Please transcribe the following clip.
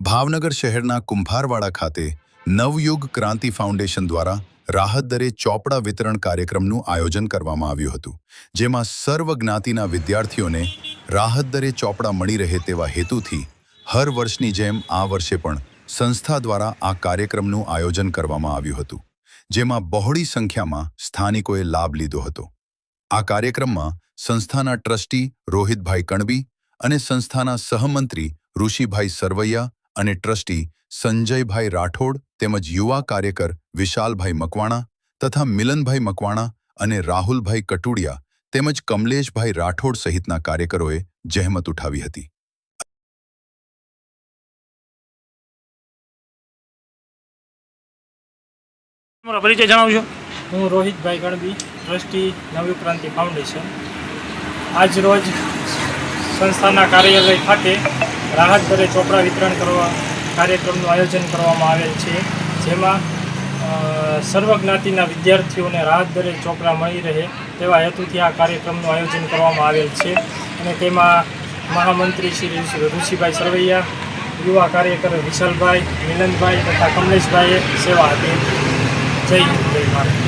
ભાવનગર શહેરના કુંભારવાડા ખાતે નવયુગ ક્રાંતિ ફાઉન્ડેશન દ્વારા રાહત દરે ચોપડા વિતરણ કાર્યક્રમનું આયોજન કરવામાં આવ્યું હતું, જેમાં સર્વ જ્ઞાતિના વિદ્યાર્થીઓને રાહત દરે ચોપડા મળી રહે તેવા હેતુથી હર વર્ષની જેમ આ વર્ષે પણ સંસ્થા દ્વારા આ કાર્યક્રમનું આયોજન કરવામાં આવ્યું હતું, જેમાં બહોળી સંખ્યામાં સ્થાનિકોએ લાભ લીધો હતો। આ કાર્યક્રમમાં સંસ્થાના ટ્રસ્ટી રોહિતભાઈ કણબી અને સંસ્થાના સહમંત્રી ઋષિભાઈ સરવૈયા અને ટ્રસ્ટી સંજયભાઈ રાઠોડ તેમજ યુવા કાર્યકર વિશાલભાઈ મકવાણા તથા મિલનભાઈ મકવાણા અને રાહુલભાઈ કટુડિયા તેમજ કમલેશભાઈ રાઠોડ સહિતના કાર્યકરોએ જહેમત ઉઠાવી હતી। તમારો પરિચય જણાવજો। હું રોહિતભાઈ ગણબી, ટ્રસ્ટી નવયુગ ક્રાંતિ ફાઉન્ડેશન। આજ રોજ સંસ્થાના કાર્યાલય ખાતે રાહત દરે ચોપડા વિતરણ કરવા કાર્યક્રમનું આયોજન કરવામાં આવેલ છે, જેમાં સર્વ જ્ઞાતિના વિદ્યાર્થીઓને રાહત દરે ચોપડા મળી રહે તેવા હેતુથી આ કાર્યક્રમનું આયોજન કરવામાં આવેલ છે અને તેમાં મહામંત્રી શ્રી ઋષિભાઈ સરવૈયા, યુવા કાર્યકર વિશાલભાઈ, મિલનભાઈ તથા કમલેશભાઈએ સેવા આપી। જય હિન્દ, જય ભારત।